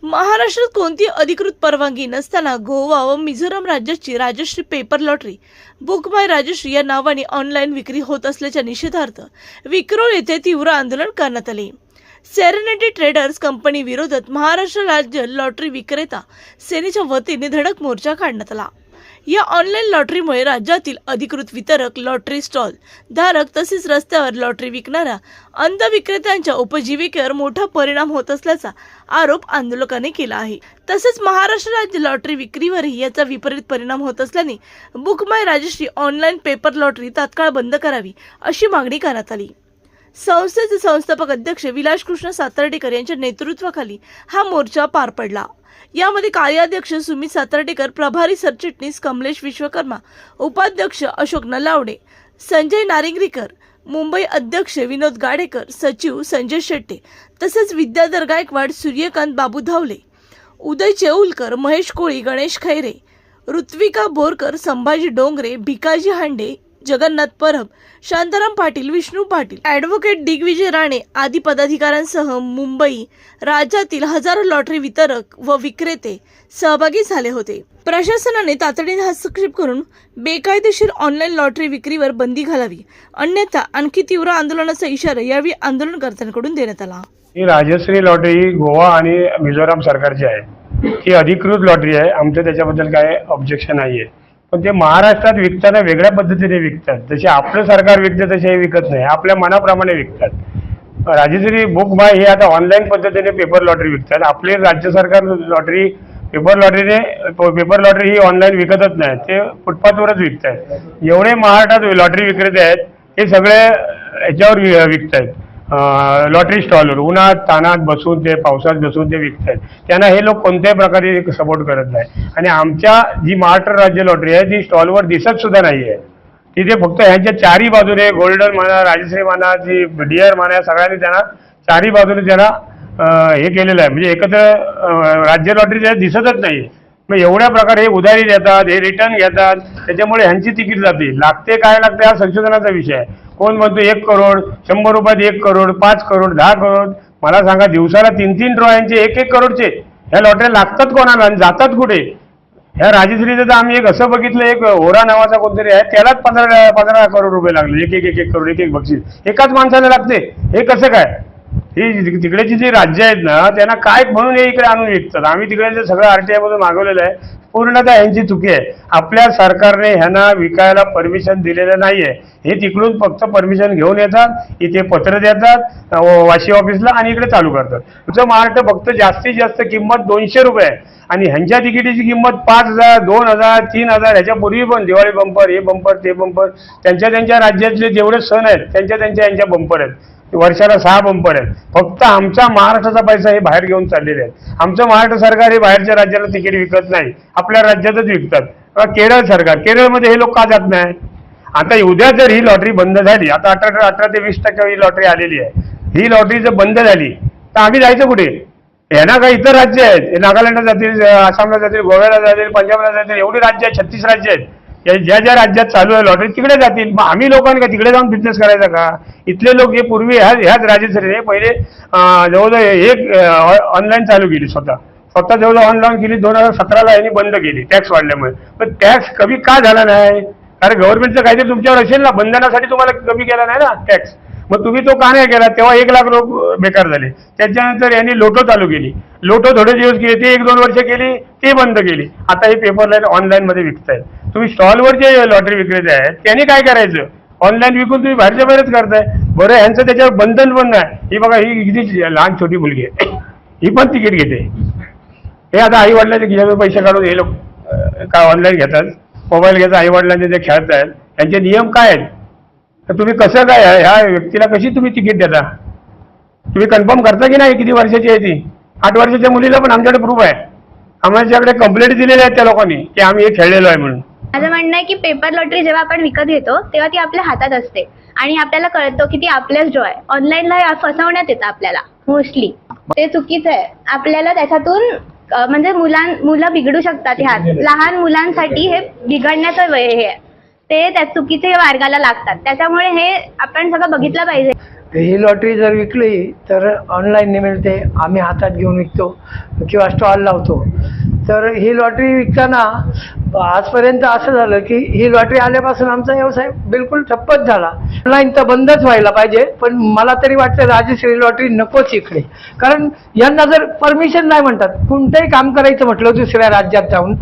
महाराष्ट्रात कोणती अधिकृत परवानगी नसताना गोवा व मिझोराम राज्याची राजश्री पेपर लॉटरी बुक माय राजश्री या नावाने ऑनलाईन विक्री होत असल्याच्या निषेधार्थ विक्रोळ येथे तीव्र आंदोलन करण्यात आले। सेरेनिटी ट्रेडर्स कंपनी विरोधात महाराष्ट्र राज्य लॉटरी विक्रेता सेनेच्या वतीने धडक मोर्चा काढण्यात आला। या ऑनलाईन लॉटरीमुळे राज्यातील अधिकृत वितरक, लॉटरी स्टॉल धारक तसेच रस्त्यावर लॉटरी विकणाऱ्या अंध विक्रेत्यांच्या उपजीविकेवर मोठा परिणाम होत असल्याचा आरोप आंदोलकांनी केला आहे। तसेच महाराष्ट्र राज्य लॉटरी विक्रीवरही याचा विपरीत परिणाम होत असल्याने बुक माय राजश्री ऑनलाईन पेपर लॉटरी तात्काळ बंद करावी अशी मागणी करण्यात आली। संस्थेचे संस्थापक अध्यक्ष विलास कृष्ण सातर्डेकर यांच्या नेतृत्वाखाली हा मोर्चा पार पडला। यामध्ये कार्याध्यक्ष सुमित सातर्डेकर, प्रभारी सरचिटणीस कमलेश विश्वकर्मा, उपाध्यक्ष अशोक नलावडे, संजय नारिंगरीकर, मुंबई अध्यक्ष विनोद गाडेकर, सचिव संजय शेट्टे तसेच विद्याधर गायकवाड, सूर्यकांत बाबू धावले, उदय चेऊलकर, महेश कोळी, गणेश खैरे, ऋत्विका बोरकर, संभाजी डोंगरे, भिकाजी हांडे, जगन्नाथ परब, शांताराम पाटील, विष्णू पाटील, ॲडव्होकेट दिग्विजय राणे आदी पदाधिकाऱ्यांसह मुंबई राज्यातील हजारो लॉटरी वितरक व विक्रेते सहभागी झाले होते। प्रशासनाने तातडीने हस्तक्षेप करून बेकायदेशीर ऑनलाईन लॉटरी विक्रीवर बंदी घालावी, अन्यथा आणखी तीव्र आंदोलनाचा इशारा यावेळी आंदोलनकर्त्यांकडून देण्यात आला। ही राजश्री लॉटरी गोवा आणि मिझोराम सरकारची आहे। ही अधिकृत लॉटरी आहे, आमचं त्याच्याबद्दल काय ऑब्जेक्शन नाहीये, पण ते महाराष्ट्रात विकताना वेगळ्या पद्धतीने विकतात। जसे आपलं सरकार विकते तसे हे विकत नाही, आपल्या मनाप्रमाणे विकतात। राजश्री बुक माय हे आता ऑनलाईन पद्धतीने पेपर लॉटरी विकतात। आपले राज्य सरकार लॉटरी पेपर लॉटरी ही ऑनलाईन विकतच नाही, ते फुटपाथवरच विकतात। एवढे महाराष्ट्रात लॉटरी विक्रेते आहेत, हे सगळे याच्यावर विकतायत, लॉटरी स्टॉलवर उन्हात तानात बसून, ते पावसात बसून ते विकतात। त्यांना हे लोक कोणत्याही प्रकारे सपोर्ट करत नाही। आणि आमच्या जी महाराष्ट्र राज्य लॉटरी आहे ती स्टॉलवर दिसत सुद्धा नाही आहे। तिथे फक्त ह्यांच्या चारी बाजूने गोल्डन म्हणा, राजश्री म्हणा, जी डिअर म्हणा, सगळ्यांनी त्यांना चारी बाजूने त्यांना हे केलेलं आहे, म्हणजे एकत्र राज्य लॉटरी दिसतच नाही। मग एवढ्या प्रकारे हे उधारी देतात, हे रिटर्न घेतात, त्याच्यामुळे ह्यांची तिकीट जाते। लागते काय लागते हा संशोधनाचा विषय आहे। कोण म्हणतो 1 करोड, 100 रुपयात 1 करोड, 5 करोड, 10 करोड। मला सांगा, दिवसाला 3-3 ड्रॉयांचे 1-1 करोडचे ह्या लॉटऱ्या लागतात कोणाला आणि जातात कुठे? ह्या राजश्रीचं तर आम्ही एक असं बघितलं, एक ओरा नावाचा कोणतरी आहे, त्यालाच 15 करोड रुपये लागले, एक करोड, एक बक्षीस एकाच माणसाला लागते। हे कसं काय? ही तिकडेची जी राज्य आहेत ना, त्यांना काय म्हणून हे इकडे आणून विकतात। आम्ही तिकडे सगळं RTI मधून मागवलेलं आहे, पूर्णतः यांची चुकी आहे। आपल्या सरकारने ह्यांना विकायला परमिशन दिलेलं नाहीये। हे तिकडून फक्त परमिशन घेऊन येतात, इथे पत्र देतात वाशी ऑफिसला आणि इकडे चालू करतात। तुमचं महाराष्ट्र फक्त जास्तीत जास्त किंमत 200 रुपये आहे आणि ह्यांच्या तिकिटीची किंमत 5,000, 2,000, 3,000। ह्याच्यापूर्वी पण दिवाळी बंपर, हे बंपर, ते बंपर, त्यांच्या राज्यातले जेवढे सण आहेत त्यांच्या बंपर आहेत। वर्षाला 6 बंपर आहेत। फक्त आमच्या महाराष्ट्राचा पैसा हे बाहेर घेऊन चाललेले आहेत। आमचं महाराष्ट्र सरकार हे बाहेरच्या राज्याला तिकीट विकत नाही, आपल्या राज्यातच विकतात। केरळ सरकार, केरळमध्ये हे लोक का जात नाही? आता उद्या जर ही लॉटरी बंद झाली, आता 18 ते 20% ही लॉटरी आलेली आहे, ही लॉटरी जर बंद झाली तर आम्ही जायचं कुठे? यांना काही इतर राज्य आहेत, नागालँडला जातील, आसामला जातील, गोव्याला जातील, पंजाबला जातील, एवढी राज्य आहेत, 36 राज्य आहेत। ज्या राज्यात चालू आहे लॉटरी तिकडे जातील। मग आम्ही लोकांनी का तिकडे जाऊन बिझनेस करायचा का? इथले लोक हे पूर्वी ह्याच राजश्रीने पहिले जवळजवळ एक ऑनलाईन चालू केली, स्वतः जवळजवळ ऑनलाईन केली। 2017ला यांनी बंद केली टॅक्स वाढल्यामुळे। पण टॅक्स कमी का झाला नाही? कारण गव्हर्नमेंटचं काहीतरी तुमच्यावर असेल ना, बंधनासाठी तुम्हाला कमी केला नाही ना टॅक्स, मग तुम्ही तो का नाही केला? तेव्हा 1 लाख लोक बेकार झाले। त्याच्यानंतर यांनी लोटो चालू केली, लोटो थोडे दिवस केली, ते 1-2 वर्ष केली, ते बंद केली। आता ही पेपर लाईन ऑनलाईन मध्ये विकतायत। तुम्ही स्टॉलवर जे लॉटरी विक्रेते आहेत त्यांनी काय करायचं? ऑनलाईन विकून तुम्ही बाहेरच्या बाहेरच करताय। बरं, यांचं त्याच्यावर बंधन पण नाही। ही बघा, ही किती लहान छोटी मुलगी आहे, ही पण तिकीट घेते। हे आता आई वडिलांचे खिशातून पैसे काढून हे लोक काय ऑनलाईन घेतात, मोबाईल घेतात, आई वडिलांचे ते खेळत आहेत। यांचे नियम काय आहेत? तर तुम्ही कसं काय ह्या व्यक्तीला कशी तुम्ही तिकीट देता? तुम्ही कन्फर्म करता की नाही किती वर्षाची आहे ती? 8 वर्षाच्या मुलीला पण आमच्याकडे प्रूफ आहे, आमच्याकडे कंप्लेंट दिलेली आहेत त्या लोकांनी की आम्ही हे खेळलेलो आहे म्हणून। माझं म्हणणं आहे की पेपर लॉटरी जेव्हा आपण विकत घेतो तेव्हा ती आपल्या हातात असते आणि आपल्याला कळतं की ती आपल्याच ड्रॉ आहे। ऑनलाईनला फसवण्यात येतं आपल्याला मोस्टली, ते चुकीचं आहे। आपल्याला त्याच्यातून म्हणजे मुलं बिघडू शकतात। ह्यात लहान मुलांसाठी हे बिघडण्याचं वय हे आहे, ते त्या चुकीचे मार्गाला लागतात। त्याच्यामुळे हे आपण सगळं बघितलं पाहिजे। ही लॉटरी जर विकली तर ऑनलाईनने मिळते, आम्ही हातात घेऊन विकतो किंवा स्टॉल लावतो. तर ही लॉटरी विकताना आजपर्यंत असं झालं की ही लॉटरी आल्यापासून आमचा व्यवसाय बिलकुल ठप्पच झाला. ऑनलाईन तर बंदच व्हायला पाहिजे, पण मला तरी वाटतं राजश्री लॉटरी नकोच इकडे. कारण यांना जर परमिशन नाही म्हणतात, कोणतंही काम करायचं म्हटलं दुसऱ्या राज्यात जाऊन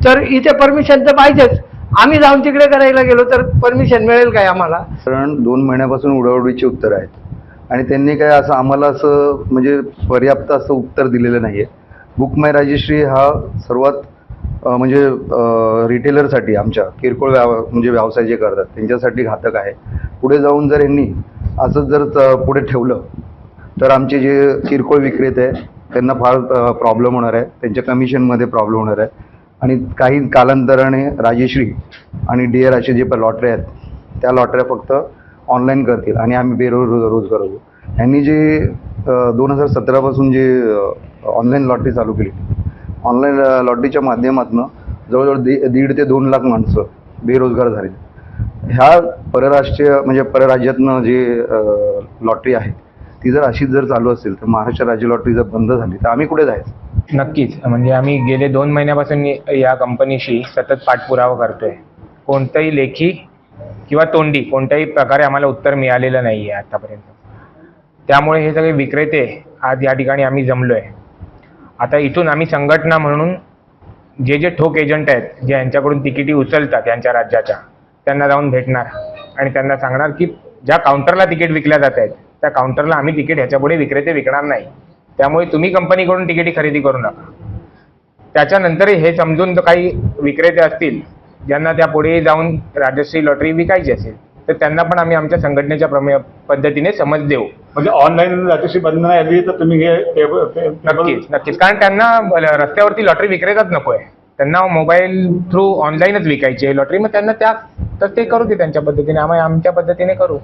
तर इथे परमिशन तर पाहिजेच. आम्ही जाऊन तिकडे करायला गेलो तर परमिशन मिळेल काय आम्हाला? कारण 2 महिन्यापासून उडवाउडवीची उत्तरं आहेत आणि त्यांनी काय असं आम्हाला असं म्हणजे पर्याप्त असं उत्तर दिलेलं नाही आहे. बुक माय राजश्री हा सर्वात म्हणजे रिटेलरसाठी आमच्या किरकोळ म्हणजे व्यवसाय जे करतात त्यांच्यासाठी घातक आहे. पुढे जाऊन जर यांनी असं जर पुढे ठेवलं तर आमचे जे किरकोळ विक्रेते आहे त्यांना फार प्रॉब्लेम होणार आहे, त्यांच्या कमिशनमध्ये प्रॉब्लेम होणार आहे. आणि काही कालांतराने राजश्री आणि DR असे जे लॉटऱ्या आहेत त्या लॉटऱ्या फक्त ऑनलाईन करतील आणि आम्ही बेरोजगार होऊ. यांनी जे 2017 जे ऑनलाईन लॉटरी चालू केली, ऑनलाईन लॉटरीच्या माध्यमातून जवळजवळ 1.5 ते 2 लाख माणसं बेरोजगार झाली. ह्या परराष्ट्रीय म्हणजे परराज्यातनं जे लॉटरी आहे ती जर अशीच जर चालू असेल तर महाराष्ट्र राज्य लॉटरी जर बंद झाली तर आम्ही कुठे जायचं? नक्कीच. म्हणजे आम्ही गेले 2 महिन्यापासून या कंपनीशी सतत पाठपुरावा करतोय. कोणतंही लेखी किंवा तोंडी कोणत्याही प्रकारे आम्हाला उत्तर मिळालेलं नाही आहे आतापर्यंत. त्यामुळे हे सगळे विक्रेते आज या ठिकाणी आम्ही जमलोय. आता इथून आम्ही संघटना म्हणून जे ठोक एजंट आहेत जे यांच्याकडून तिकिटी उचलतात यांच्या राज्याच्या, त्यांना जाऊन भेटणार आणि त्यांना सांगणार की ज्या काउंटरला तिकीट विकल्या जात आहेत त्या काउंटरला आम्ही तिकीट ह्याच्यापुढे विक्रेते विकणार नाही. त्यामुळे तुम्ही कंपनीकडून तिकिटी खरेदी करू नका. त्याच्यानंतरही हे समजून जर काही विक्रेते असतील ज्यांना त्या पुढे जाऊन राजश्री लॉटरी विकायची असेल तर त्यांना पण आम्ही आमच्या संघटनेच्या पद्धतीने समज देऊ. म्हणजे ऑनलाईन राजश्री बंद नाही आली तर तुम्ही हे नक्कीच. कारण त्यांना रस्त्यावरती लॉटरी विक्रेताच नकोय, त्यांना मोबाईल थ्रू ऑनलाईनच विकायची आहे लॉटरी. मग त्यांना तर ते करू दे त्यांच्या पद्धतीने, आम्ही आमच्या पद्धतीने करू.